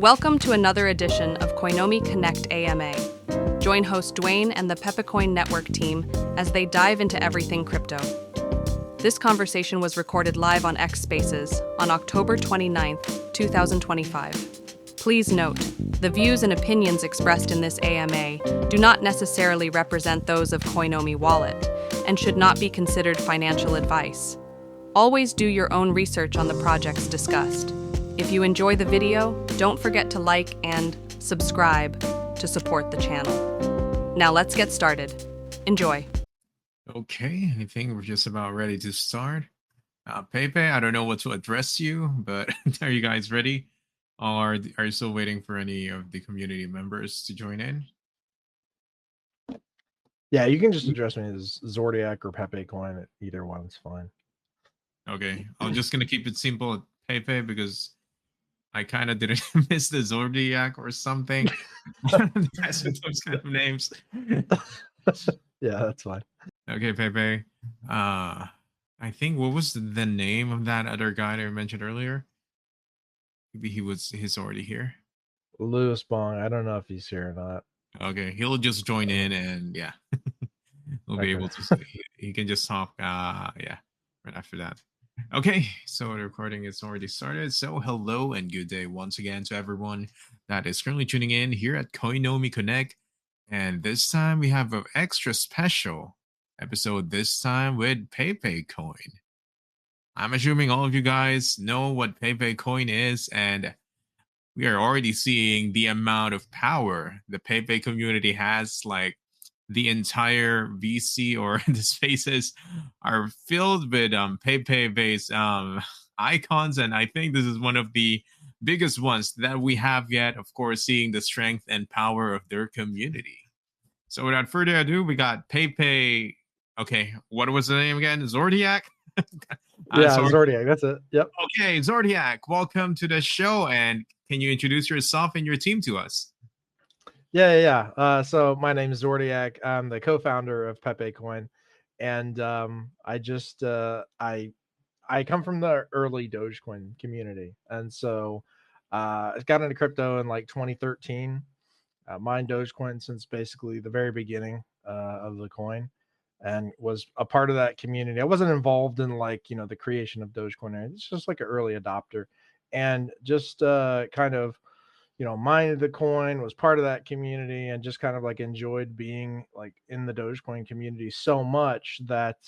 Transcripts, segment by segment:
Welcome to another edition of Coinomi Connect AMA. Join host Duane and the Pepecoin Network team as they dive into everything crypto. This conversation was recorded live on X Spaces on October 29th, 2025. Please note, the views and opinions expressed in this AMA do not necessarily represent those of Coinomi Wallet and should not be considered financial advice. Always do your own research on the projects discussed. If you enjoy the video, don't forget to like and subscribe to support the channel. Now let's get started. Enjoy. Okay, I think we're just about ready to start. Pepe, I don't know what to address you, but are you guys ready? Or are you still waiting for any of the community members to join in? Yeah, you can just address me as Zordiac or Pepecoin. Either one's fine. Okay, I'm just gonna keep it simple at Pepe because I kind of didn't miss the Zordiac or something. That's with those kind of names. Yeah, that's fine. Okay, Pepe. I think what was the name of that other guy that I mentioned earlier? Maybe he's already here. Louis Bong. I don't know if he's here or not. Okay, he'll just join in and yeah, we'll be able to. He can just talk. Yeah, right after that. Okay, so the recording is already started. So hello and good day once again to everyone that is currently tuning in here at Coinomi Connect. And this time we have an extra special episode, this time with Pepecoin. I'm assuming all of you guys know what Pepecoin is, and we are already seeing the amount of power the Pepe community has. Like the entire VC or the spaces are filled with Pepe based icons, and I think this is one of the biggest ones that we have yet. Of course, seeing the strength and power of their community. So without further ado, we got Pepe. Okay, what was the name again? Zordiac. Zordiac. That's it. Yep. Okay, Zordiac, welcome to the show, and can you introduce yourself and your team to us? Yeah. So my name is Zordiac. I'm the co-founder of Pepecoin, and I just I come from the early Dogecoin community, and so I got into crypto in like 2013. Mined Dogecoin since basically the very beginning of the coin, and was a part of that community. I wasn't involved in the creation of Dogecoin. It's just like an early adopter, and just kind of mined the coin, was part of that community, and just kind of like enjoyed being like in the Dogecoin community so much that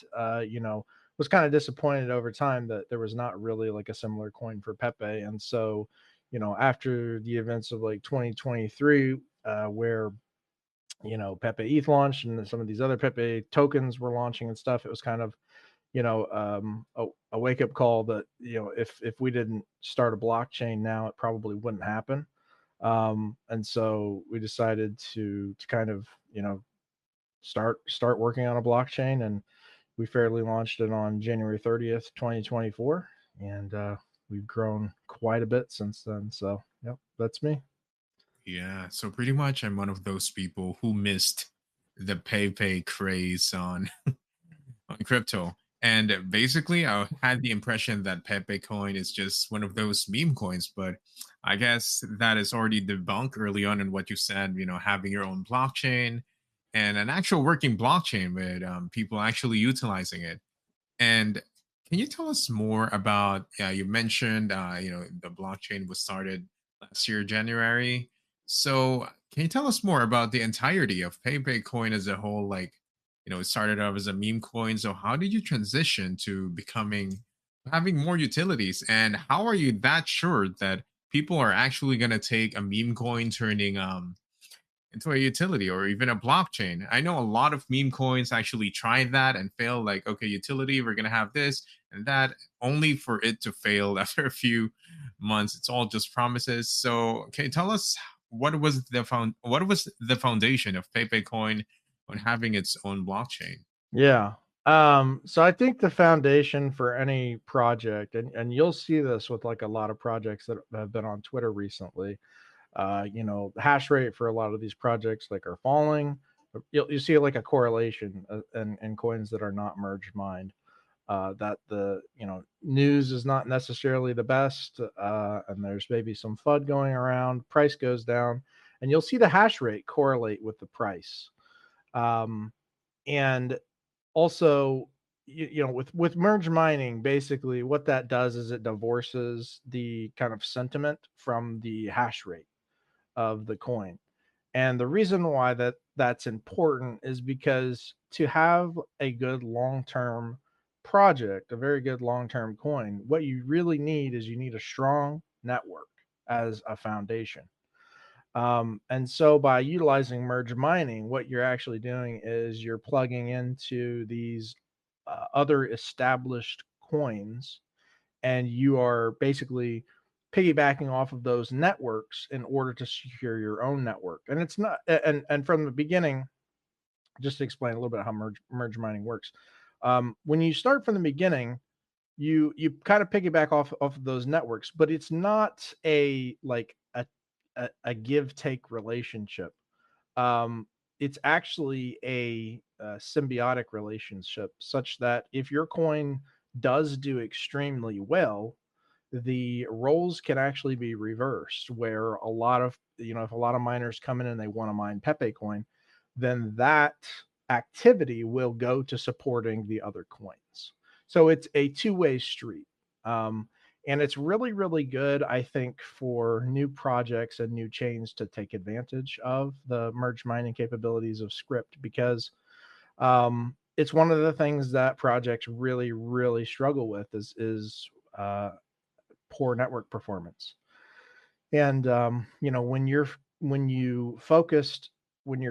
was kind of disappointed over time that there was not really like a similar coin for Pepe. And so after the events of like 2023, where Pepe ETH launched and some of these other Pepe tokens were launching and stuff, it was kind of a wake-up call that if we didn't start a blockchain now, it probably wouldn't happen. And so we decided to kind of start working on a blockchain, and we fairly launched it on January 30th, 2024, and we've grown quite a bit since then. So yep, that's me. Yeah, so pretty much I'm one of those people who missed the Pepe craze on on crypto. And basically I had the impression that Pepe coin is just one of those meme coins, but I guess that is already debunked early on in what you said, having your own blockchain and an actual working blockchain with people actually utilizing it. And can you tell us more about, you mentioned, the blockchain was started last year, January. So can you tell us more about the entirety of Pepe coin as a whole? Like, it started off as a meme coin. So how did you transition to having more utilities? And how are you that sure that people are actually going to take a meme coin turning into a utility or even a blockchain? I know a lot of meme coins actually tried that and failed. Like, okay, utility, we're going to have this and that, only for it to fail after a few months. It's all just promises. So can you tell us what was the foundation of Pepecoin on having its own blockchain? Yeah. So I think the foundation for any project, and you'll see this with like a lot of projects that have been on Twitter recently, the hash rate for a lot of these projects like are falling. You see like a correlation in coins that are not merged mined. that the news is not necessarily the best, and there's maybe some FUD going around. Price goes down, and you'll see the hash rate correlate with the price. And also, with merge mining, basically what that does is it divorces the kind of sentiment from the hash rate of the coin. And the reason why that's important is because to have a good long-term project, a very good long-term coin, what you really need is you need a strong network as a foundation. And so by utilizing merge mining, what you're actually doing is you're plugging into these other established coins, and you are basically piggybacking off of those networks in order to secure your own network. And it's not, and from the beginning, just to explain a little bit how merge mining works. When you start from the beginning, you kind of piggyback off of those networks, but it's not a give take relationship. It's actually a symbiotic relationship, such that if your coin does do extremely well, the roles can actually be reversed, where a lot of if a lot of miners come in and they want to mine Pepecoin, then that activity will go to supporting the other coins. So it's a two-way street. And it's really, really good, I think, for new projects and new chains to take advantage of the merge mining capabilities of Script, because it's one of the things that projects really, really struggle with is poor network performance. And when you're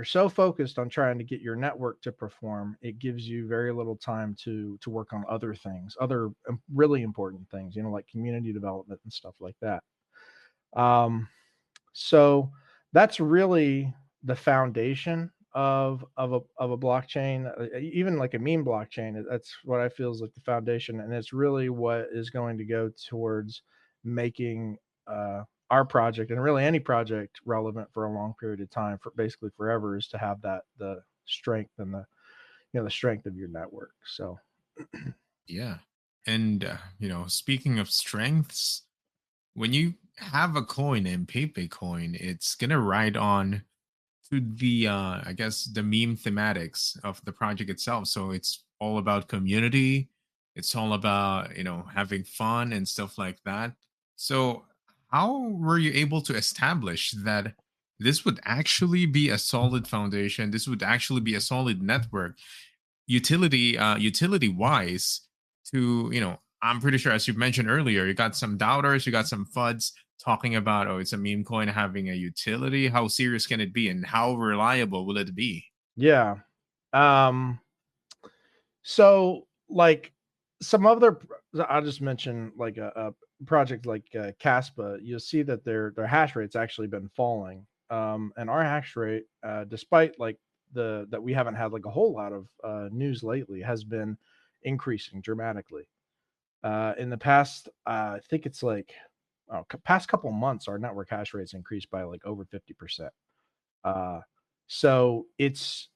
so focused on trying to get your network to perform, it gives you very little time to work on other things, other really important things, like community development and stuff like that. So that's really the foundation of a blockchain, even like a meme blockchain. That's what I feel is like the foundation, and it's really what is going to go towards making our project, and really any project, relevant for a long period of time, for basically forever, is to have the strength and the strength of your network. So Yeah. And speaking of strengths, when you have a coin in Pepecoin, it's gonna ride on to the I guess the meme thematics of the project itself. So it's all about community, it's all about having fun and stuff like that. So how were you able to establish that this would actually be a solid foundation, this would actually be a solid network, utility wise, to I'm pretty sure, as you mentioned earlier, you got some doubters, you got some FUDs talking about, oh, it's a meme coin having a utility. How serious can it be, and how reliable will it be? yeah. So like some other, I'll just mention like a project like Caspa. You'll see that their hash rate's actually been falling, and our hash rate, despite like that we haven't had like a whole lot of news lately, has been increasing dramatically. In the past, I think it's like past couple months, our network hash rates increased by like over 50%. So it's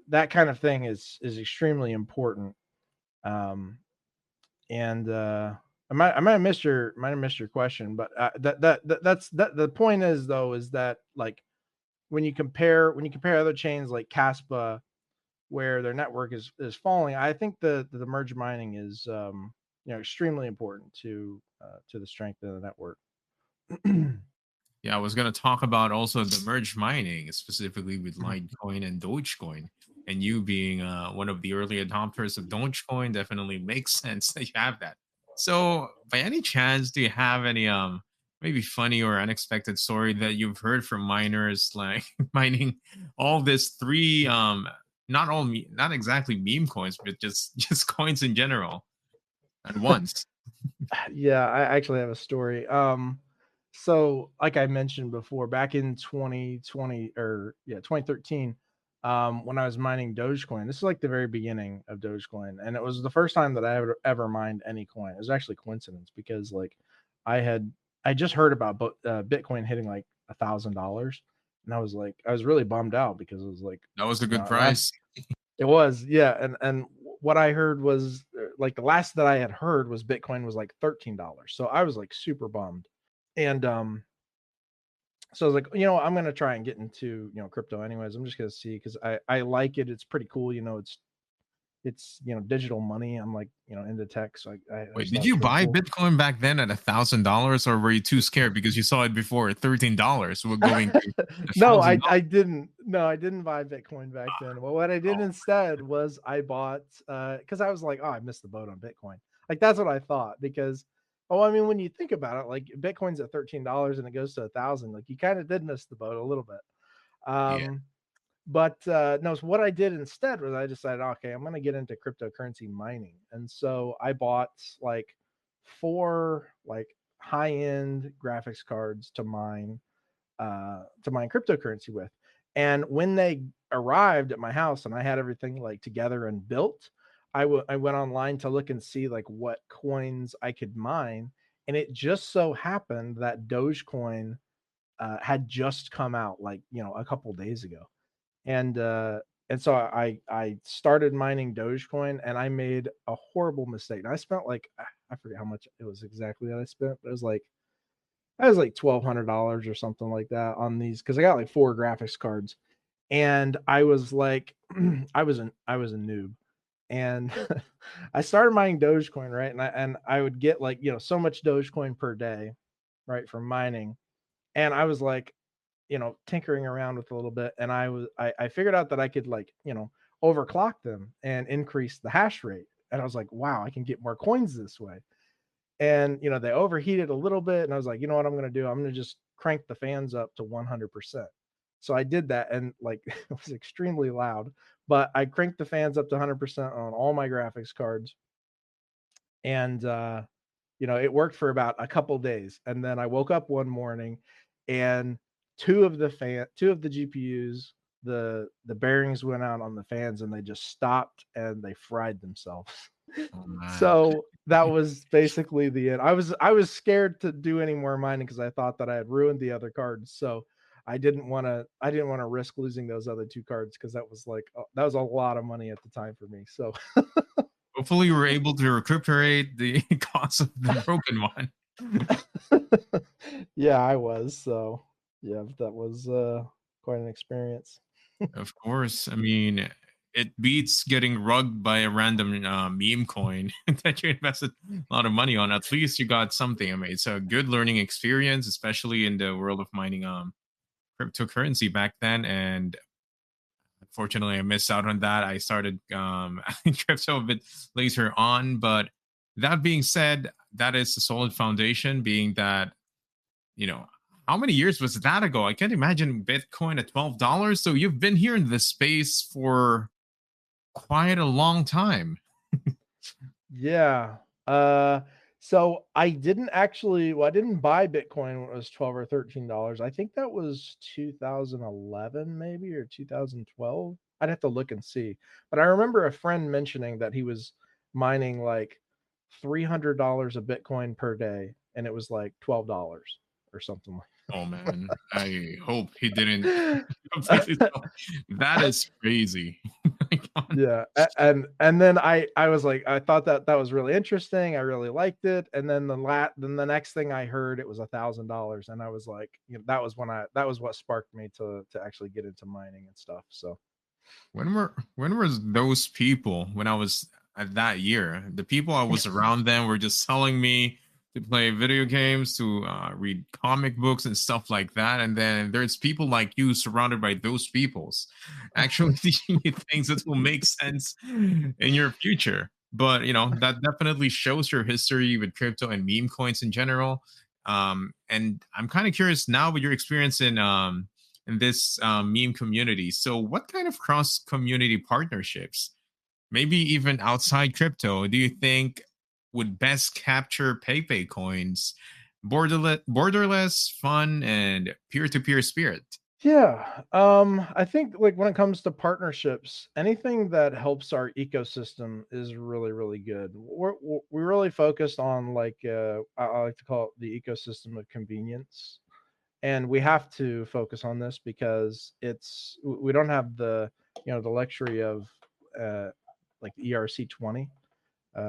that kind of thing is extremely important. And I might have missed your question, but that's the point is, though, is that like when you compare other chains like Caspa, where their network is falling, I think the merge mining is extremely important to the strength of the network. Yeah, I was going to talk about also the merge mining, specifically with Litecoin and Dogecoin. And you being one of the early adopters of Dogecoin, definitely makes sense that you have that. So, by any chance, do you have any maybe funny or unexpected story that you've heard from miners, like mining all this three not exactly meme coins, but just coins in general at once? Yeah, I actually have a story. So like I mentioned before, back in 2020, or 2013, when I was mining Dogecoin, this is like the very beginning of Dogecoin, and it was the first time that I ever mined any coin. It was actually coincidence, because like I just heard about Bitcoin hitting like $1,000, and I was really bummed out, because it was like, That was a good last price. it was, yeah. And what I heard was like the last that I had heard was Bitcoin was like $13. So I was like super bummed. And so I was like, I'm gonna try and get into crypto anyways. I'm just gonna see because I like it. It's pretty cool. It's digital money. I'm like into tech, so I Wait, just did thought you it's really buy cool. Bitcoin back then at $1,000, or were you too scared because you saw it before at $13? We're going to No, I $1,000. didn't. No, I didn't buy Bitcoin back then. Well, what I did instead was I bought because I was like, oh, I missed the boat on Bitcoin. Like that's what I thought because I mean, when you think about it, like Bitcoin's at $13 and it goes to 1,000, like you kind of did miss the boat a little bit. Yeah. But no, so what I did instead was I decided, okay, I'm going to get into cryptocurrency mining. And so I bought like 4 like high-end graphics cards to mine cryptocurrency with. And when they arrived at my house and I had everything like together and built, I went online to look and see like what coins I could mine. And it just so happened that Dogecoin had just come out like, a couple days ago. And so I started mining Dogecoin and I made a horrible mistake. And I spent like, I forget how much it was exactly that I spent, but it was like $1,200 or something like that on these because I got like 4 graphics cards, and I was like, I was a noob, and I started mining Dogecoin, right, and I would get like so much Dogecoin per day, right, from mining, and I was like, tinkering around with a little bit, and I figured out that I could like overclock them and increase the hash rate, and I was like, wow, I can get more coins this way. And they overheated a little bit, and I was like, you know what I'm going to do? I'm going to just crank the fans up to 100%. So I did that, and like it was extremely loud, but I cranked the fans up to 100% on all my graphics cards, and it worked for about a couple days. And then I woke up one morning, and two of the GPUs, the bearings went out on the fans, and they just stopped and they fried themselves. Oh, man. So that was basically the end. I was scared to do any more mining because I thought that I had ruined the other cards. So I didn't want to risk losing those other 2 cards because that was like that was a lot of money at the time for me. So Hopefully, you were able to recuperate the cost of the broken one. yeah, I was. So yeah, that was quite an experience. Of course. I mean, it beats getting rugged by a random meme coin that you invested a lot of money on. At least you got something. I mean, it's a good learning experience, especially in the world of mining cryptocurrency back then. And unfortunately, I missed out on that. I started crypto a bit later on. But that being said, that is a solid foundation, being that, how many years was that ago? I can't imagine Bitcoin at $12. So you've been here in this space for quite a long time. Yeah. So I didn't I didn't buy Bitcoin when it was 12 or $13. I think that was 2011 maybe or 2012. I'd have to look and see. But I remember a friend mentioning that he was mining like $300 of Bitcoin per day and it was like $12 or something like Oh man, I hope he didn't completely. That is crazy. yeah, and then I was like, I thought that was really interesting. I really liked it. And then the next thing I heard, it was $1,000, and I was like, that was what sparked me to actually get into mining and stuff. So When was those people when I was at that year? The people I was around them were just telling me to play video games, to read comic books and stuff like that. And then there's people like you surrounded by those peoples actually teaching you things that will make sense in your future. But that definitely shows your history with crypto and meme coins in general. And I'm kind of curious now with your experience in this meme community. So, what kind of cross community partnerships, maybe even outside crypto, do you think would best capture PayPay coins, borderless, fun, and peer to peer spirit? yeah, I think like when it comes to partnerships, anything that helps our ecosystem is really, really good. We really focused on like I like to call it the ecosystem of convenience, and we have to focus on this because we don't have the the luxury of uh, like the ERC20,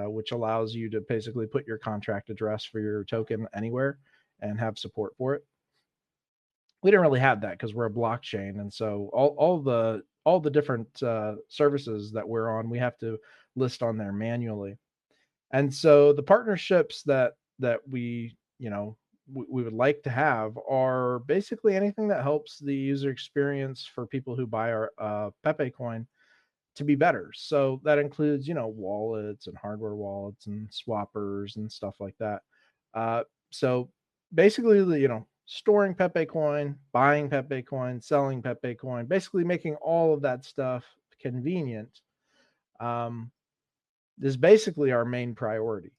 which allows you to basically put your contract address for your token anywhere and have support for it. We didn't really have that because we're a blockchain, and so all the different services that we're on, we have to list on there manually. And so the partnerships that we we would like to have are basically anything that helps the user experience for people who buy our Pepecoin to be better. So that includes wallets and hardware wallets and swappers and stuff like that. So basically, storing Pepecoin, buying Pepecoin, selling Pepecoin, basically making all of that stuff convenient, is basically our main priority.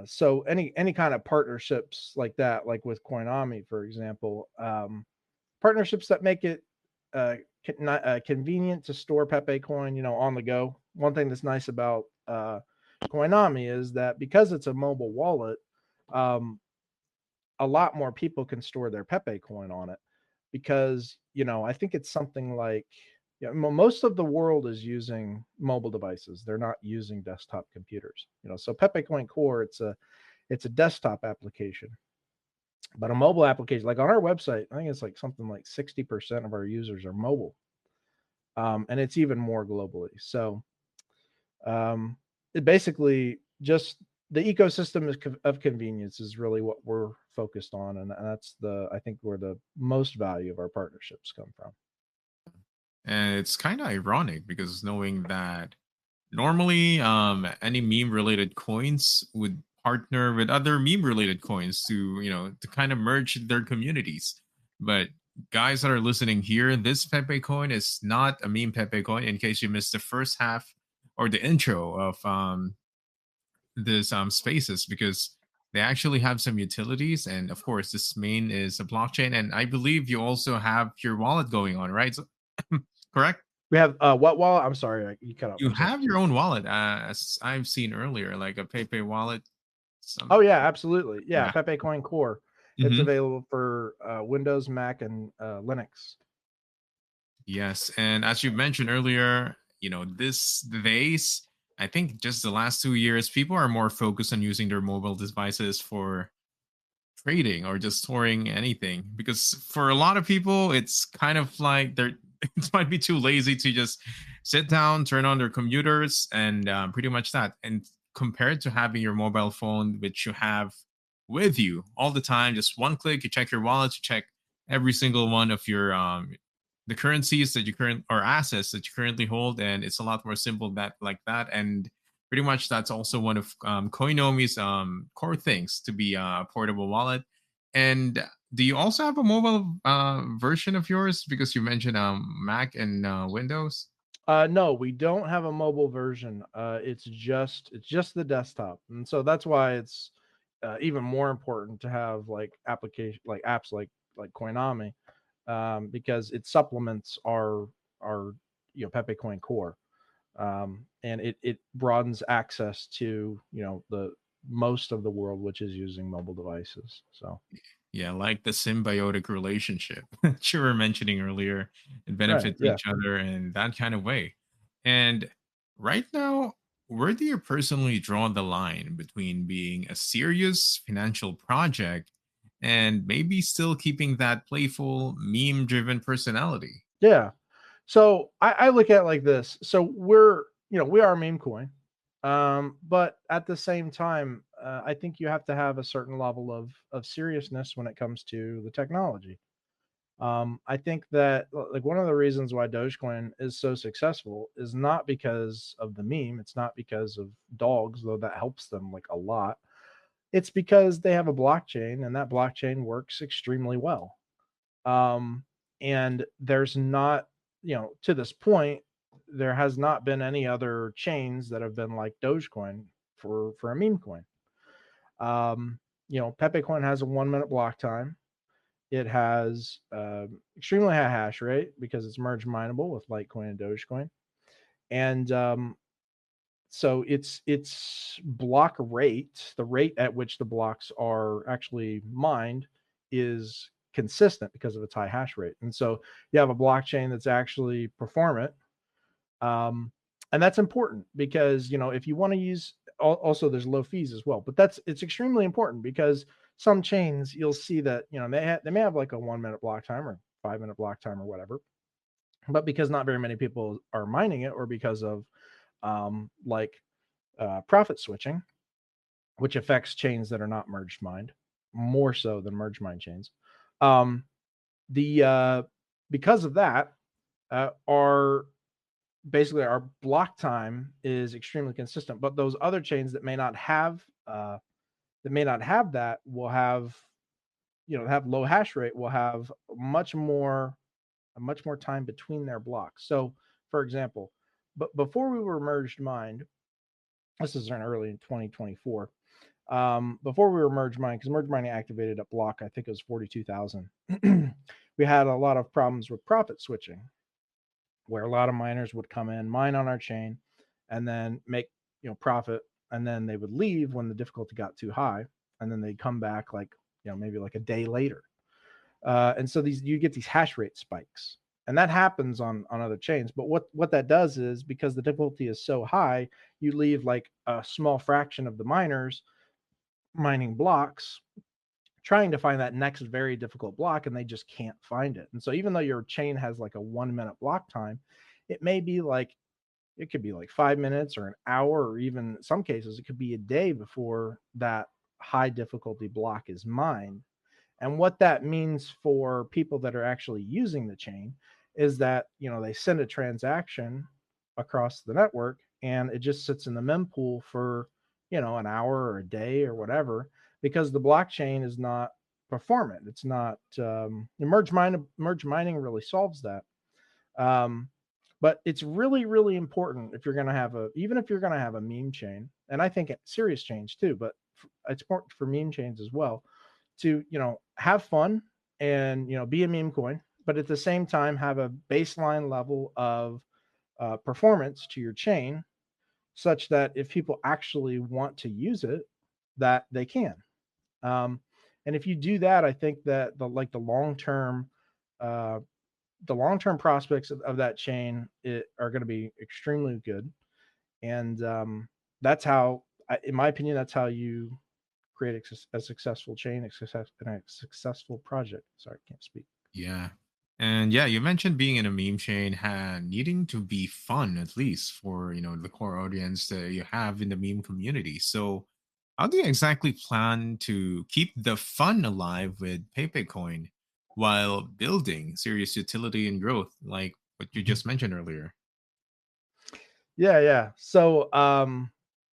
So any kind of partnerships like that, like with Coinomi, for example, partnerships that make it convenient to store Pepecoin, on the go. One thing that's nice about Coinomi is that because it's a mobile wallet, a lot more people can store their Pepecoin on it, because I think it's something like, most of the world is using mobile devices. They're not using desktop computers. So Pepecoin Core, it's a desktop application, but a mobile application, like on our website, I think it's like something like 60% of our users are mobile, and it's even more globally. So it basically just the ecosystem of convenience is really what we're focused on, and that's I think where the most value of our partnerships come from. And it's kind of ironic because knowing that normally any meme related coins would partner with other meme related coins to to kind of merge their communities. But guys that are listening here, this Pepe coin is not a meme Pepe coin, in case you missed the first half or the intro of this spaces, because they actually have some utilities, and of course this main is a blockchain, and I believe you also have your wallet going on, right? So, correct? We have what wallet? I'm sorry, you cut out. You have your own wallet, as I've seen earlier, like a PayPay wallet. Oh yeah, absolutely. Yeah, Yeah. Pepecoin Core. It's available for Windows, Mac, and Linux. Yes, and as you mentioned earlier, this days, I think just the last 2 years, people are more focused on using their mobile devices for trading or just storing anything, because for a lot of people it's kind of like they're it might be too lazy to just sit down, turn on their computers, and pretty much that. And compared to having your mobile phone, which you have with you all the time, just one click, you check your wallet, you check every single one of your the currencies that you current or assets that you currently hold, and it's a lot more simple that like that. And pretty much that's also one of Coinomi's core things, to be a portable wallet. And do you also have a mobile version of yours? Because you mentioned Mac and Windows. No, we don't have a mobile version. It's just the desktop, and so that's why it's even more important to have like application like apps like Coinomi, because it supplements our Pepecoin Core, and it broadens access to the most of the world, which is using mobile devices. So Yeah, like the symbiotic relationship that you were mentioning earlier, and right, benefit to yeah. each other in that kind of way. And right now, where do you personally draw the line between being a serious financial project and maybe still keeping that playful, meme driven personality? Yeah. So I look at it like this. So we are a meme coin. But at the same time, I think you have to have a certain level of seriousness when it comes to the technology. I think that like one of the reasons why Dogecoin is so successful is not because of the meme. It's not because of dogs, though that helps them like a lot. It's because they have a blockchain, and that blockchain works extremely well. Um, and there's not, to this point, there has not been any other chains that have been like Dogecoin for a meme coin. Pepecoin has a 1 minute block time. It has extremely high hash rate because it's merge mineable with Litecoin and Dogecoin, and so its block rate, the rate at which the blocks are actually mined, is consistent because of its high hash rate. And so you have a blockchain that's actually performant, um, And that's important because, if you want to use, also there's low fees as well, but it's extremely important because some chains you'll see that, they may have like a 1 minute block time or 5 minute block time or whatever, but because not very many people are mining it, or because of like profit switching, which affects chains that are not merged mined more so than merged mine chains. The Because of that, our block time is extremely consistent. But those other chains that may not have that will have, have low hash rate, will have much more time between their blocks. So, for example, but before we were merged mined, this is in early in 2024. Before we were merge mining, because merge mining activated at block, I think it was 42,000. We had a lot of problems with profit switching, where a lot of miners would come in, mine on our chain, and then make profit, and then they would leave when the difficulty got too high, and then they'd come back like maybe like a day later. And so you get these hash rate spikes, and that happens on other chains. But what that does is, because the difficulty is so high, you leave like a small fraction of the miners mining blocks, trying to find that next very difficult block, and they just can't find it. And so even though your chain has like a 1 minute block time, it could be like 5 minutes or an hour, or even in some cases it could be a day before that high difficulty block is mined. And what that means for people that are actually using the chain is that, they send a transaction across the network, and it just sits in the mempool for, an hour or a day or whatever, because the blockchain is not performant. It's not, merge mining really solves that. But it's really, really important if you're going to have even if you're going to have a meme chain, and I think serious chains too, but it's important for meme chains as well, to have fun and be a meme coin, but at the same time have a baseline level of performance to your chain, such that if people actually want to use it, that they can. And if you do that, I think that the uh, long term prospects of that chain are going to be extremely good. And that's how, in my opinion, that's how you create a successful chain, and a successful project. Sorry, I can't speak. Yeah. And yeah, you mentioned being in a meme chain needing to be fun, at least for, the core audience that you have in the meme community. So how do you exactly plan to keep the fun alive with Pepecoin while building serious utility and growth, like what you Mhm. just mentioned earlier? Yeah, yeah. So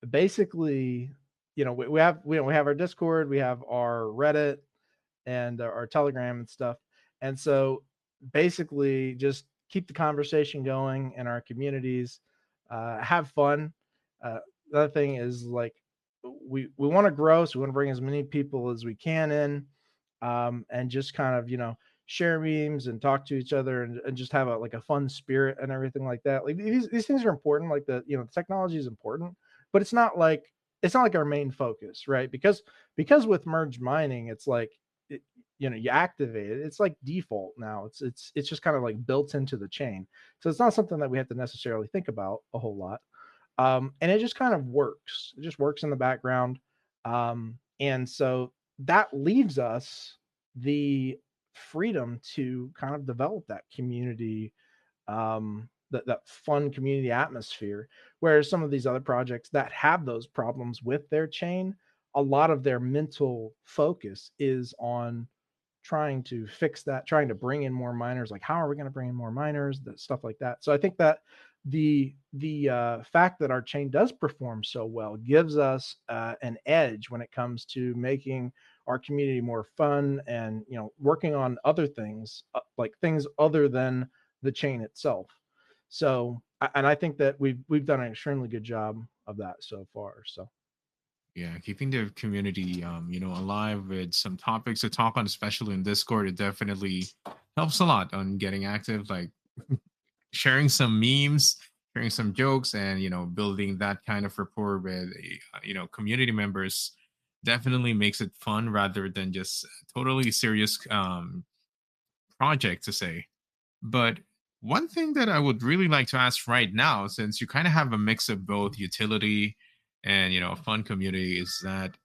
basically, we have our Discord, we have our Reddit, and our Telegram and stuff. And so basically, just keep the conversation going in our communities, have fun. The other thing is, like, we want to grow, so we want to bring as many people as we can in, and just kind of share memes and talk to each other, and just have a fun spirit and everything like that. Like, these things are important. Like, the technology is important, but it's not like our main focus, right? Because with merge mining, it's like, it, you activate it, it's like default now. It's just kind of like built into the chain, so it's not something that we have to necessarily think about a whole lot. And it just kind of works. It just works in the background. And so that leaves us the freedom to kind of develop that community, that fun community atmosphere. Whereas some of these other projects that have those problems with their chain, a lot of their mental focus is on trying to fix that, trying to bring in more miners. Like, how are we going to bring in more miners? That stuff like that. So I think that the fact that our chain does perform so well gives us an edge when it comes to making our community more fun, and working on other things, like things other than the chain itself. So, and I think that we've done an extremely good job of that so far. So Yeah, keeping the community, alive with some topics to talk on, especially in Discord, it definitely helps a lot on getting active. Like sharing some memes, sharing some jokes, and building that kind of rapport with community members definitely makes it fun rather than just a totally serious project to say. But One thing that I would really like to ask right now, since you kind of have a mix of both utility and a fun community, is that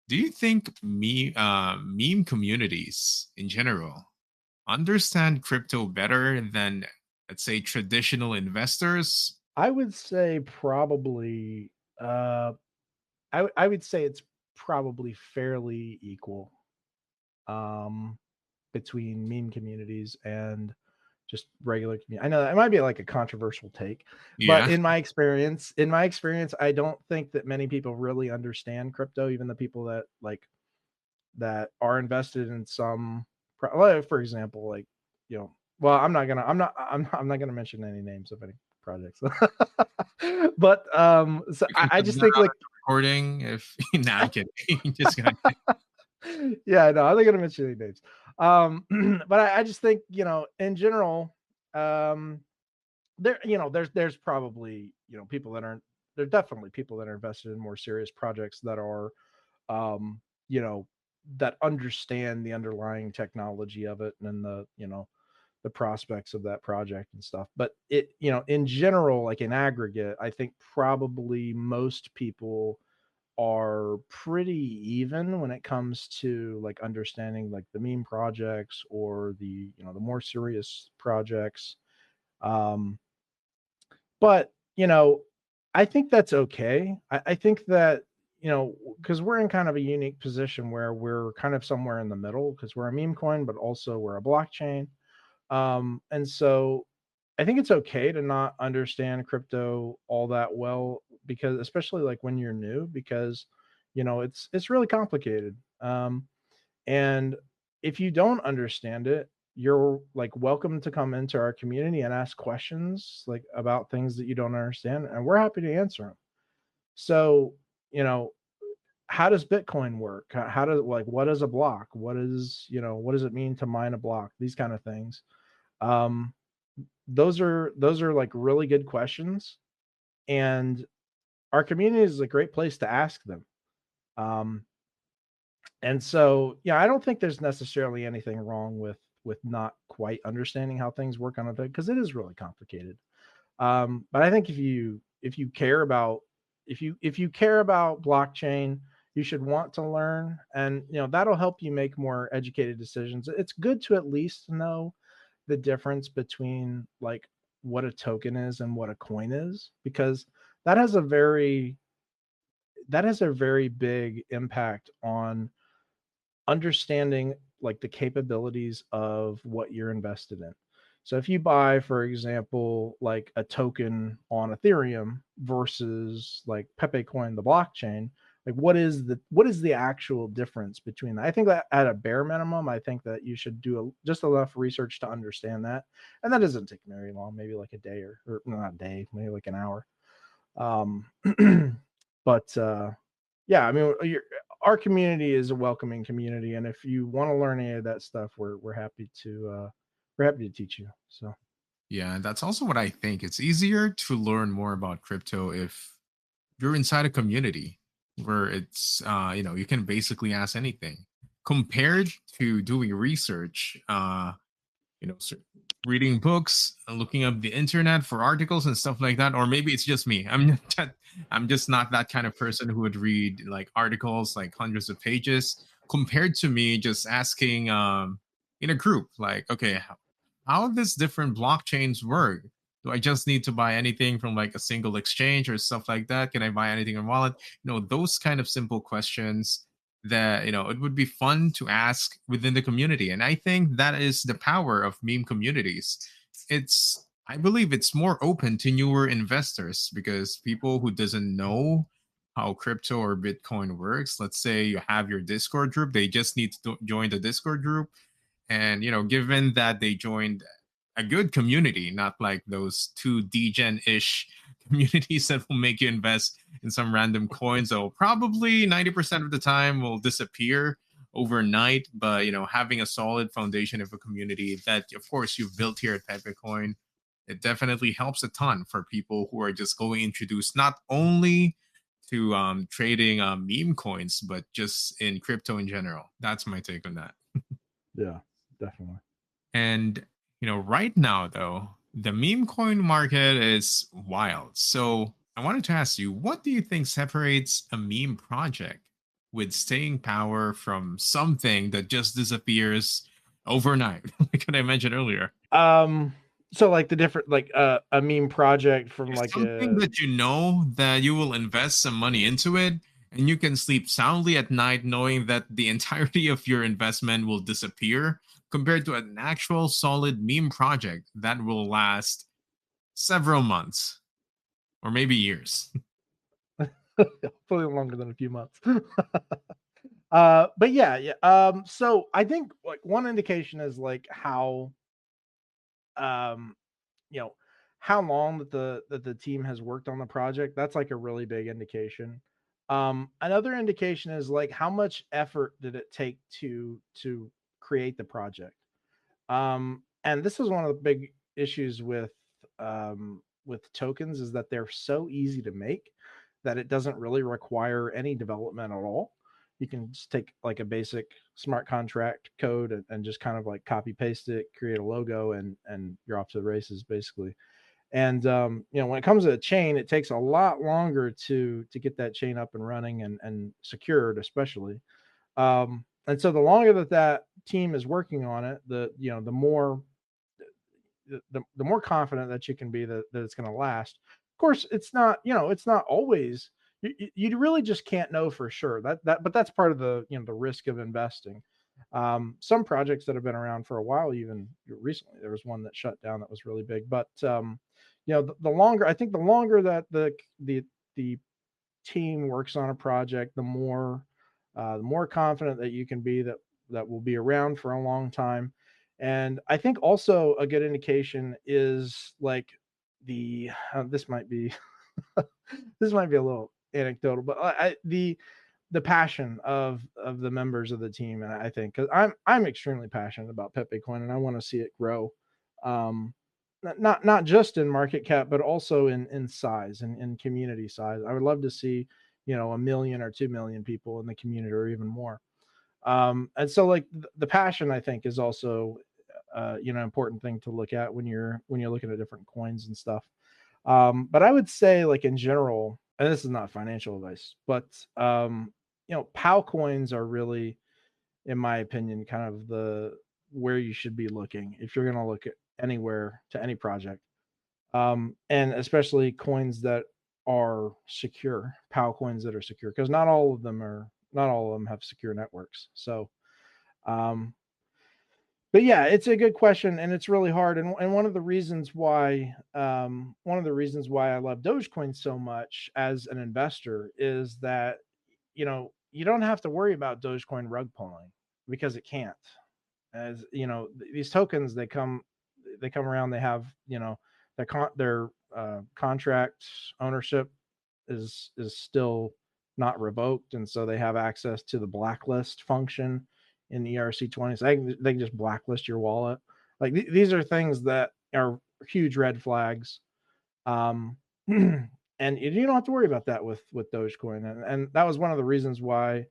do you think meme communities in general understand crypto better than, let's say, traditional investors? I would say probably I would say it's probably fairly equal um between meme communities and just regular community. I know that it might be like a controversial take, but Yeah. in my experience, I don't think that many people really understand crypto, even the people that that are invested in some for example, like, well, I'm not gonna mention any names of any projects. But so You can I put just that think on like a recording if no, I'm kidding. Just gonna yeah, no, I'm not gonna mention any names. But I just think, in general, um, there's probably, people that aren't. There are definitely people that are invested in more serious projects that are, um, you know, that understand the underlying technology of it and the prospects of that project and stuff. But in general, like in aggregate, I think probably most people are pretty even when it comes to like understanding like the meme projects or the more serious projects. Um, but I think that's okay. I think that because we're in kind of a unique position where we're kind of somewhere in the middle because we're a meme coin, but also we're a blockchain. And so I think it's okay to not understand crypto all that well because especially like when you're new because it's really complicated. And if you don't understand it, you're like welcome to come into our community and ask questions like about things that you don't understand and we're happy to answer them. So, you know, how does Bitcoin work? How does like what is a block? What does it mean to mine a block? These kind of things. Um, those are like really good questions, and our community is a great place to ask them. Um, and so, yeah, I don't think there's necessarily anything wrong with not quite understanding how things work on a thing because it is really complicated. But I think if you care about if you care about blockchain, you should want to learn, and that'll help you make more educated decisions. It's good to at least know the difference between like what a token is and what a coin is because that has a very that has a very big impact on understanding like the capabilities of what you're invested in. So if you buy, for example, like a token on Ethereum versus like Pepecoin, the blockchain, like what is the actual difference between that? I think that at a bare minimum, I think that you should do just enough research to understand that, and that doesn't take very long, maybe like a day or not a day, maybe like an hour. Um, but yeah, I mean, our community is a welcoming community, and if you want to learn any of that stuff, we're happy to teach you. So Yeah, that's also what I think. It's easier to learn more about crypto if you're inside a community where it's you can basically ask anything compared to doing research, you know, s- reading books, looking up the internet for articles and stuff like that. Or maybe it's just me. I'm just not that kind of person who would read like articles like hundreds of pages. Compared to me, just asking in a group, like, okay, how does different blockchains work? Do I just need to buy anything from like a single exchange or stuff like that? Can I buy anything in wallet? Those kind of simple questions that it would be fun to ask within the community. And I think that is the power of meme communities. I believe it's more open to newer investors because people who doesn't know how crypto or Bitcoin works, let's say you have your Discord group, they just need to join the Discord group. And given that they joined a good community, not like those two degen-ish communities that will make you invest in some random coins that will probably 90% of the time will disappear overnight. But having a solid foundation of a community that of course you've built here at Pepecoin, it definitely helps a ton for people who are just going introduced not only to trading meme coins, but just in crypto in general. That's my take on that. yeah, definitely. And right now though, The meme coin market is wild. So I wanted to ask you, what do you think separates a meme project with staying power from something that just disappears overnight, like what I mentioned earlier? So like the different like a meme project from There's like something a that you know that you will invest some money into it, and you can sleep soundly at night knowing that the entirety of your investment will disappear compared to an actual solid meme project that will last several months or maybe years. hopefully longer than a few months. But yeah. So I think like one indication is like how um you know how long that the team has worked on the project. That's like a really big indication. Another indication is like how much effort did it take to create the project. And this is one of the big issues with tokens is that they're so easy to make that it doesn't really require any development at all. You can just take like a basic smart contract code and just kind of like copy paste it, create a logo, and you're off to the races basically. And when it comes to a chain, it takes a lot longer to get that chain up and running and secured, especially. And so the longer that team is working on it, the more the more confident that you can be that it's going to last. Of course, it's not always. You really just can't know for sure but that's part of the risk of investing. Some projects that have been around for a while, even recently, there was one that shut down that was really big. But the longer I think the longer that the team works on a project, the more confident that you can be that will be around for a long time. And I think also a good indication is like this might be this might be a little anecdotal, but the passion of the members of the team. And I think because I'm extremely passionate about Pepecoin and I want to see it grow. Um, not just in market cap, but also in size and in community size. I would love to see, 1 million or 2 million people in the community or even more. And so like the passion, I think, is also important thing to look at when you're looking at different coins and stuff. But I would say like in general, and this is not financial advice, but POW coins are really, in my opinion, kind of the where you should be looking if you're going to look at anywhere to any project. And especially coins that are secure, POW coins that are secure, because not all of them have secure networks. So, um, but yeah, it's a good question and it's really hard. And one of the reasons why I love Dogecoin so much as an investor is that, you don't have to worry about Dogecoin rug pulling because it can't. As these tokens, they come around, they have, their contract ownership is still not revoked, and so they have access to the blacklist function in ERC20. So they can just blacklist your wallet. Like these are things that are huge red flags. And you don't have to worry about that with Dogecoin, and that was one of the reasons why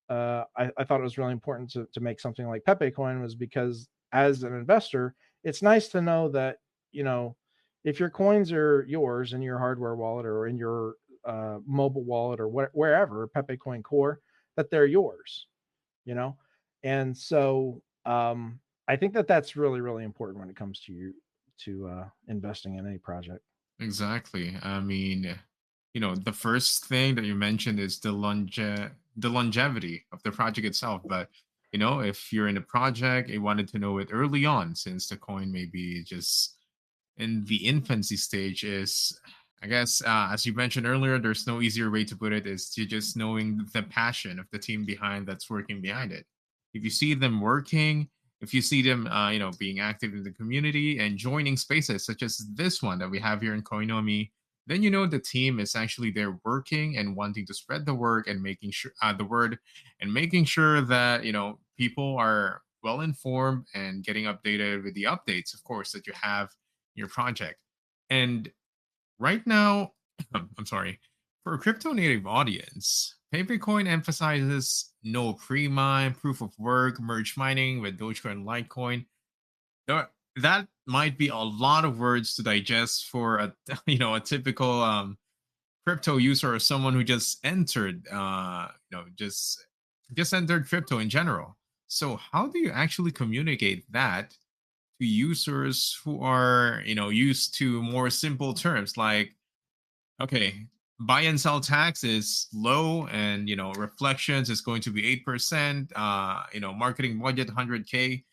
I thought it was really important to make something like Pepecoin, was because as an investor, it's nice to know that, if your coins are yours in your hardware wallet or in your mobile wallet or wherever, Pepecoin Core, that they're yours, you know? And so I think that's really, really important when it comes to investing in any project. Exactly. I mean, the first thing that you mentioned is the longevity of the project itself. But if you're in a project, you wanted to know it early on, since the coin may be just in the infancy stage. Is I guess as you mentioned earlier, there's no easier way to put it. Is to just knowing the passion of the team behind that's working behind it. If you see them working, if you see them, being active in the community and joining spaces such as this one that we have here in Coinomi, then the team is actually there working and wanting to spread the word and making sure the word and making sure that people are well informed and getting updated with the updates, of course, that you have in your project. And right now, I'm sorry, for a crypto native audience, Pepecoin emphasizes no pre-mine, proof of work, merge mining with Dogecoin and Litecoin. That might be a lot of words to digest for a a typical crypto user or someone who just entered just entered crypto in general. So how do you actually communicate that to users who are used to more simple terms like, okay, buy and sell tax is low, and reflections is going to be 8%, marketing budget 100K.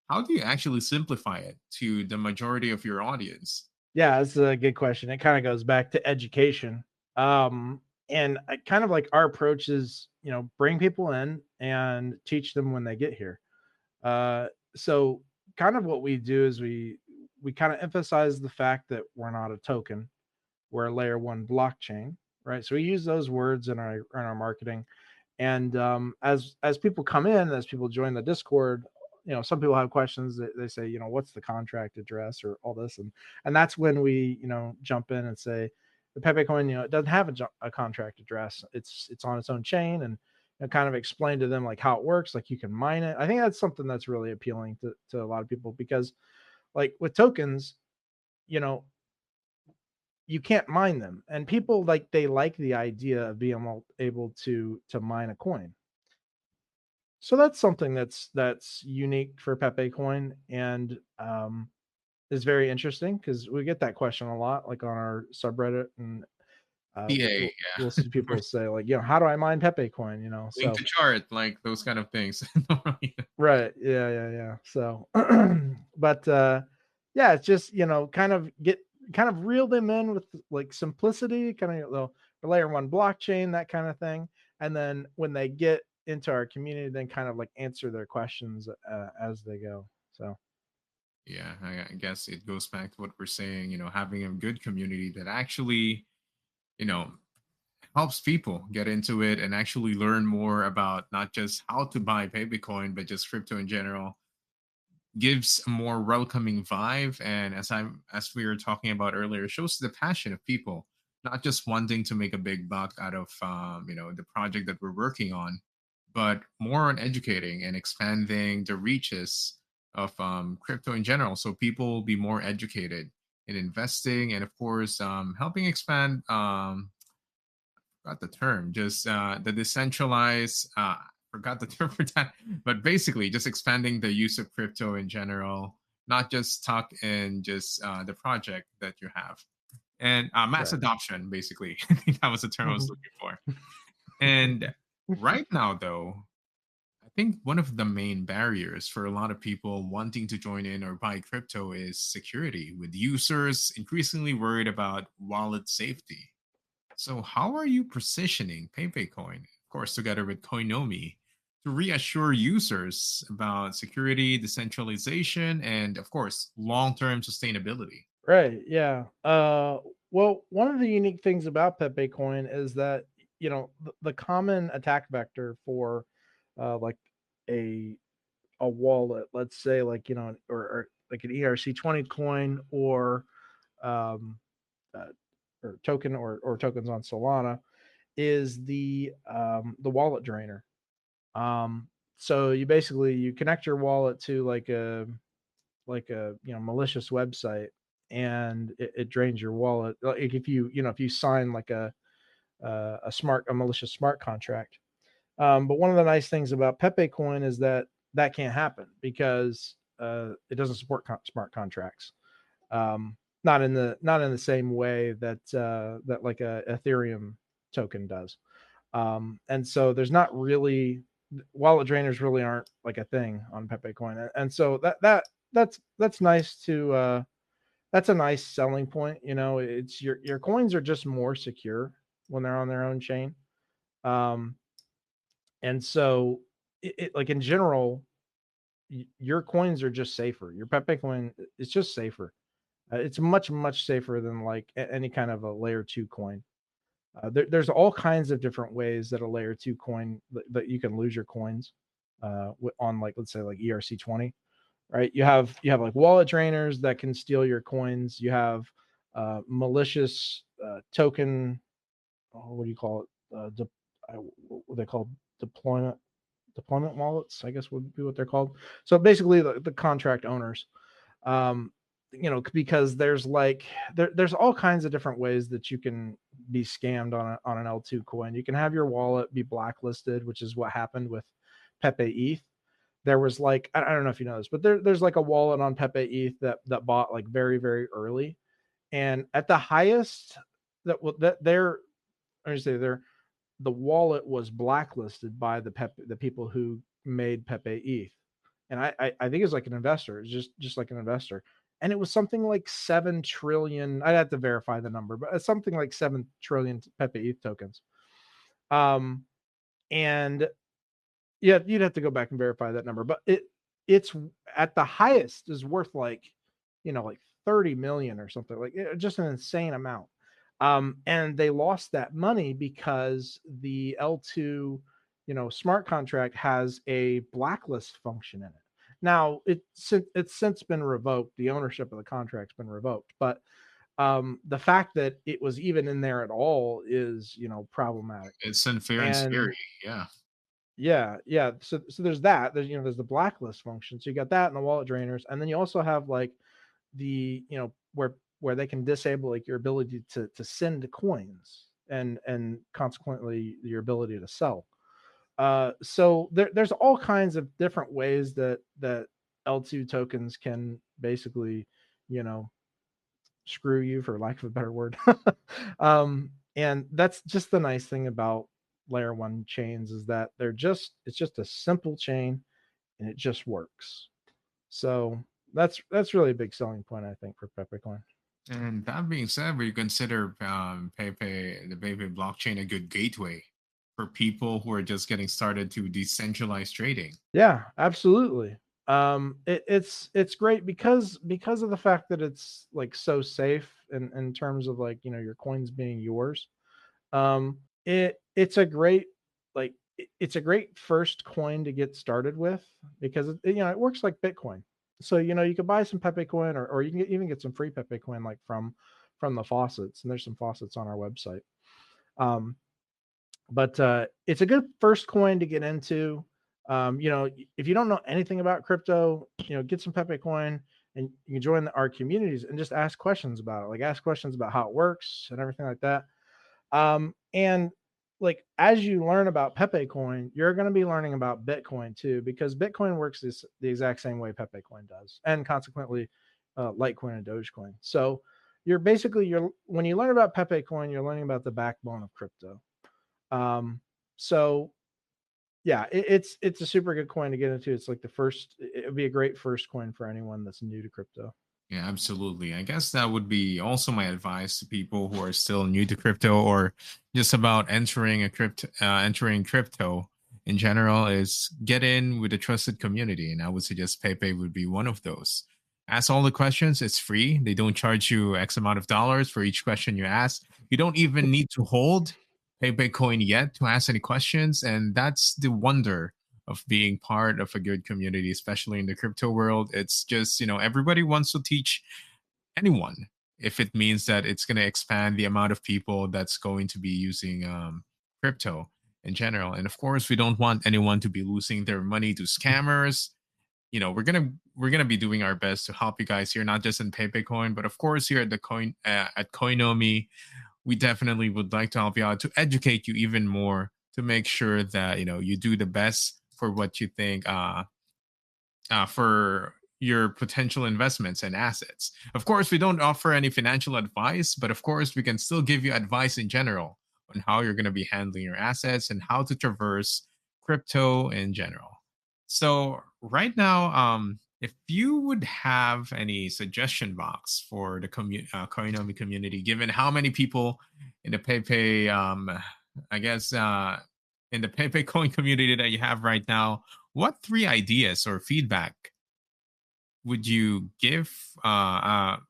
How do you actually simplify it to the majority of your audience? Yeah, that's a good question. It kind of goes back to education. And I kind of like our approach is, bring people in and teach them when they get here. So kind of what we do is we kind of emphasize the fact that we're not a token, we're a layer one blockchain, right? So we use those words in our marketing. And as people come in, as people join the Discord, some people have questions. They say, what's the contract address or all this, and that's when we jump in and say the Pepecoin, it doesn't have a contract address. It's on its own chain, and kind of explain to them like how it works. Like you can mine it. I think that's something that's really appealing to a lot of people because, like with tokens, you know you can't mine them, and people they like the idea of being able to mine a coin. So that's something that's unique for Pepe Coin, and is very interesting because we get that question a lot, like on our subreddit, and PA, we'll see or people say like, how do I mine Pepe Coin? link So to chart, like those kind of things. right, yeah. So, but yeah, it's just kind of reel them in with like simplicity, kind of the layer one blockchain, that kind of thing, and then when they get into our community, then kind of like answer their questions as they go. So Yeah, I guess it goes back to what we're saying, having a good community that actually, you know, helps people get into it and actually learn more about not just how to buy Bitcoin, but just crypto in general, gives a more welcoming vibe. And as we were talking about earlier, shows the passion of people, not just wanting to make a big buck out of the project that we're working on, but more on educating and expanding the reaches of crypto in general, so people will be more educated in investing, and of course helping expand forgot the term, just the decentralized forgot the term for that, but basically just expanding the use of crypto in general, not just stuck in just the project that you have, and mass right. adoption, basically. I think that was the term I was Mhm. looking for. And right now, though, I think one of the main barriers for a lot of people wanting to join in or buy crypto is security, with users increasingly worried about wallet safety. So, how are you positioning Pepecoin, of course, together with Coinomi, to reassure users about security, decentralization, and, of course, long term sustainability? Right. Yeah. Well, one of the unique things about Pepe Coin is that the common attack vector for like a wallet, let's say like or like an ERC20 coin um, uh, or token or tokens on Solana is the wallet drainer. Um, so you connect your wallet to like a malicious website, and it drains your wallet. Like if if you sign like a malicious smart contract. But one of the nice things about Pepe Coin is that can't happen because it doesn't support smart contracts. Not in the same way that like a Ethereum token does. And so there's not really wallet drainers really aren't like a thing on Pepe Coin, and so that's nice to that's a nice selling point. It's your coins are just more secure when they're on their own chain. Um, and so like in general, your coins are just safer. Your Pepe coin is just safer. It's much safer than like any kind of a layer two coin. There's all kinds of different ways that a layer two coin that you can lose your coins on, like, let's say like ERC20, right? You have like wallet drainers that can steal your coins. You have malicious token. Oh, what do you call it? What they call deployment wallets, I guess would be what they're called. So basically, the contract owners. Because there's like there's all kinds of different ways that you can be scammed on an L2 coin. You can have your wallet be blacklisted, which is what happened with Pepe ETH. There was like, I don't know if you know this, but there's like a wallet on Pepe ETH that bought like very, very early. And at the highest the wallet was blacklisted by the people who made Pepe ETH. And I think it's like an investor. It's just like an investor. And it was something like 7 trillion. I'd have to verify the number, but it's something like 7 trillion Pepe ETH tokens. And yeah, you'd have to go back and verify that number, but it's at the highest is worth like, like 30 million or something, like just an insane amount. And they lost that money because the L2, smart contract has a blacklist function in it. Now it's since been revoked. The ownership of the contract's been revoked, but the fact that it was even in there at all is, problematic. It's unfair and scary. Yeah. Yeah. So there's that. There's the blacklist function. So you got that and the wallet drainers, and then you also have like the where they can disable like your ability to send coins and consequently your ability to sell. So there's all kinds of different ways that L2 tokens can basically, screw you, for lack of a better word. And that's just the nice thing about layer 1 chains, is that it's just a simple chain and it just works. So that's really a big selling point, I think, for Pepecoin. And that being said, we consider the Pepe blockchain a good gateway for people who are just getting started to decentralized trading. Yeah, absolutely. It's great because of the fact that it's like so safe in terms of like, your coins being yours. It's a great it's a great first coin to get started with, because it works like Bitcoin. So you could buy some Pepecoin, or you can even get some free Pepecoin like from the faucets, and there's some faucets on our website. But it's a good first coin to get into. If you don't know anything about crypto, get some Pepecoin and you can join our communities and just ask questions about it. Like ask questions about how it works and everything like that. And like as you learn about Pepecoin, you're going to be learning about Bitcoin too, because Bitcoin works the exact same way Pepecoin does, and consequently, Litecoin and Dogecoin. So you're when you learn about Pepecoin, you're learning about the backbone of crypto. So yeah, it's a super good coin to get into. It's like it would be a great first coin for anyone that's new to crypto. Yeah, absolutely. I guess that would be also my advice to people who are still new to crypto or just about entering crypto in general, is get in with a trusted community. And I would suggest Pepe would be one of those. Ask all the questions. It's free. They don't charge you X amount of dollars for each question you ask. You don't even need to hold Pepecoin yet to ask any questions. And that's the wonder of being part of a good community, especially in the crypto world. It's just, everybody wants to teach anyone, if it means that it's going to expand the amount of people that's going to be using crypto in general. And of course, we don't want anyone to be losing their money to scammers. We're gonna be doing our best to help you guys here, not just in Pepecoin, but of course here at Coinomi, we definitely would like to help you out, to educate you even more, to make sure that you do the best for what you think for your potential investments and assets. Of course, we don't offer any financial advice, but of course, we can still give you advice in general on how you're going to be handling your assets and how to traverse crypto in general. So right now, if you would have any suggestion box for the Coinomi community, given how many people in the Pepe, I guess, in the Pepecoin community that you have right now, what 3 ideas or feedback would you give? I'm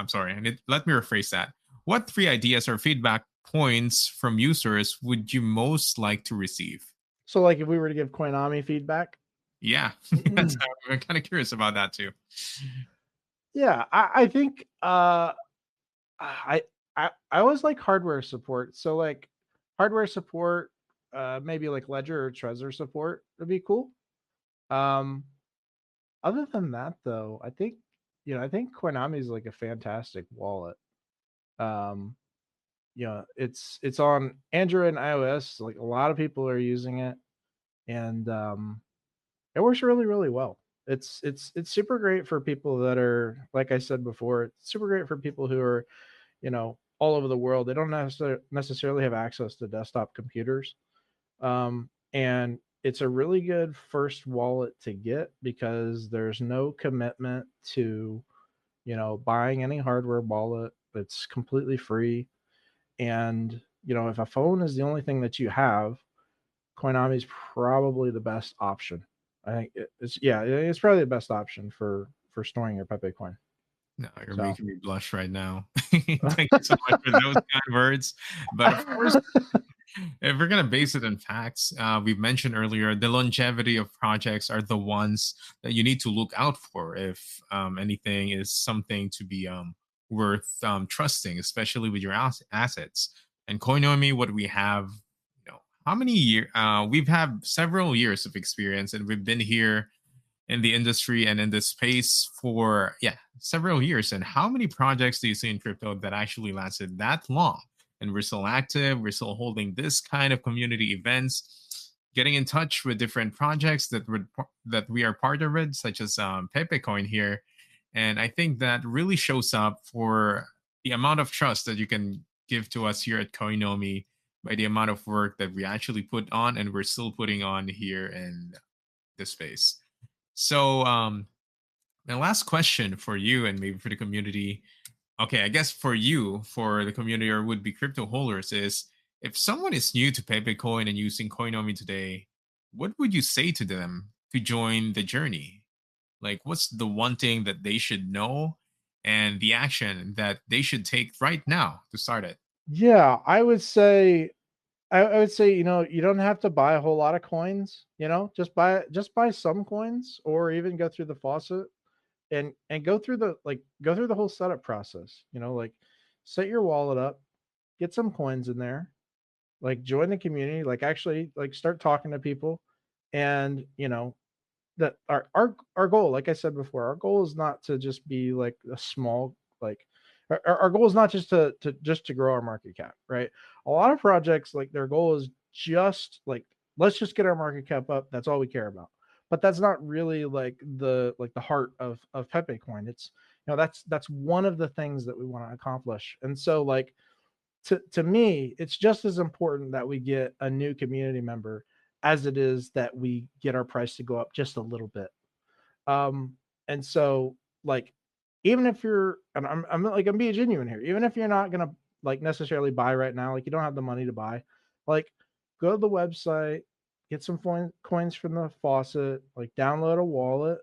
sorry, let me rephrase that. What 3 ideas or feedback points from users would you most like to receive? So like if we were to give Coinomi feedback? Yeah, I'm kind of curious about that too. Yeah, I think I always like hardware support. So like hardware support, maybe like Ledger or Trezor support would be cool. Other than that, though, I think I think Coinomi is like a fantastic wallet. Um, it's on Android and iOS. Like a lot of people are using it, and it works really, really well. It's super great for people that are, like I said before, it's super great for people who are, all over the world. They don't necessarily have access to desktop computers. And it's a really good first wallet to get because there's no commitment to, buying any hardware wallet. It's completely free. And, if a phone is the only thing that you have, Coinomi is probably the best option. I think it's probably the best option for storing your Pepe coin. No, you're So making me blush right now. Thank you so much for those kind words. But of course, if we're gonna base it in facts, we've mentioned earlier the longevity of projects are the ones that you need to look out for if anything is something to be worth trusting, especially with your assets. And Coinomi, what we have, how many years? We've had several years of experience, and we've been here in the industry and in this space for several years. And how many projects do you see in crypto that actually lasted that long? And we're still active, we're still holding this kind of community events, getting in touch with different projects that we are partnered with, such as Pepecoin here. And I think that really shows up for the amount of trust that you can give to us here at Coinomi by the amount of work that we actually put on and we're still putting on here in this space. So, my last question for you and maybe for the community, okay, I guess for you, for the community or would be crypto holders, is if someone is new to Pepecoin and using Coinomi today, what would you say to them to join the journey? Like, what's the one thing that they should know and the action that they should take right now to start it? yeah, I would say, you don't have to buy a whole lot of coins, just buy some coins or even go through the faucet and go through the whole setup process, like set your wallet up, get some coins in there, like join the community, like actually like start talking to people. And that our goal, like I said before, our goal is not to just be like a small, like our goal is not just to grow our market cap, right? A lot of projects, like their goal is just like, let's just get our market cap up. That's all we care about. But that's not really like the heart of Pepe coin. It's, that's one of the things that we want to accomplish. And so like to me, it's just as important that we get a new community member as it is that we get our price to go up just a little bit. And so like, even if you're, and I'm being genuine here, even if you're not gonna like necessarily buy right now, like you don't have the money to buy, like go to the website, get some coins from the faucet, like download a wallet,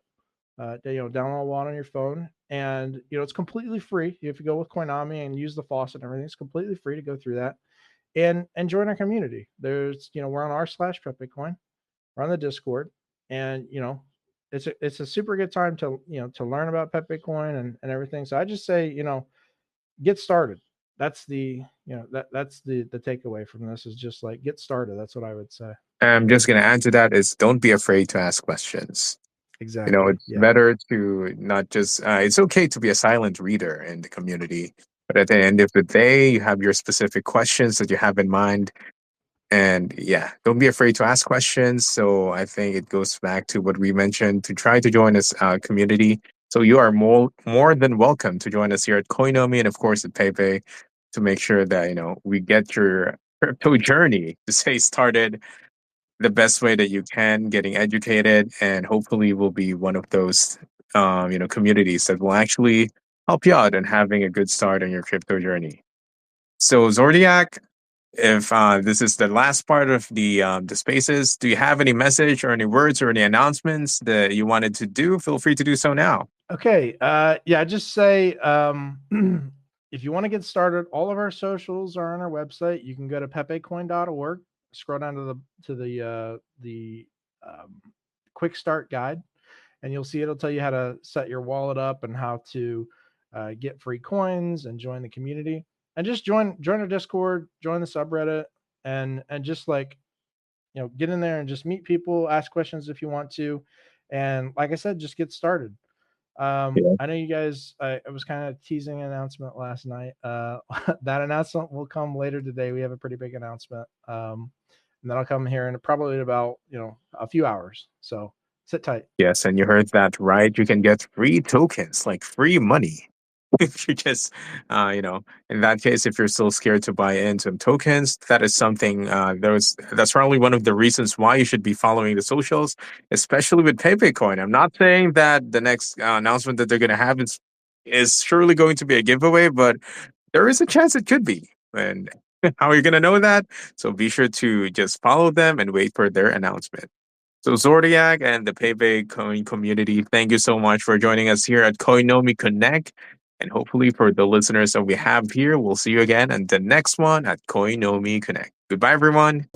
download a wallet on your phone, and it's completely free. If you go with Coinomi and use the faucet and everything, it's completely free to go through that and join our community. There's, we're on r/Pepecoin. We're on the Discord, and it's a super good time to learn about Pepecoin and everything. So I just say, get started. That's the takeaway from this, is just like get started. That's what I would say. I'm just going to add to that is don't be afraid to ask questions. Exactly. It's Yeah. better to not just, it's okay to be a silent reader in the community, but at the end of the day, you have your specific questions that you have in mind. And yeah, don't be afraid to ask questions. So I think it goes back to what we mentioned to try to join this community. So you are more than welcome to join us here at Coinomi and of course at Pepe to make sure that we get your crypto journey to say started the best way that you can, getting educated, and hopefully will be one of those communities that will actually help you out and having a good start on your crypto journey. So Zordiac, if this is the last part of the spaces, do you have any message or any words or any announcements that you wanted to do? Feel free to do so now. Okay. Yeah, just say if you want to get started, all of our socials are on our website. You can go to pepecoin.org, scroll down to the quick start guide, and you'll see it'll tell you how to set your wallet up and how to get free coins and join the community. And just join our Discord, join the subreddit, and just like get in there and just meet people, ask questions if you want to, and like I said, just get started. Yeah. I know you guys. I was kind of teasing an announcement last night. That announcement will come later today. We have a pretty big announcement, and that'll come here in probably about a few hours. So sit tight. Yes, and you heard that right. You can get free tokens, like free money. If you just, in that case, if you're still scared to buy into tokens, that is something. That's probably one of the reasons why you should be following the socials, especially with Pepecoin. I'm not saying that the next announcement that they're going to have is surely going to be a giveaway, but there is a chance it could be. And how are you going to know that? So be sure to just follow them and wait for their announcement. So Zodiac and the Pepecoin community, thank you so much for joining us here at Coinomi Connect. And hopefully for the listeners that we have here, we'll see you again on the next one at Coinomi Connect. Goodbye, everyone.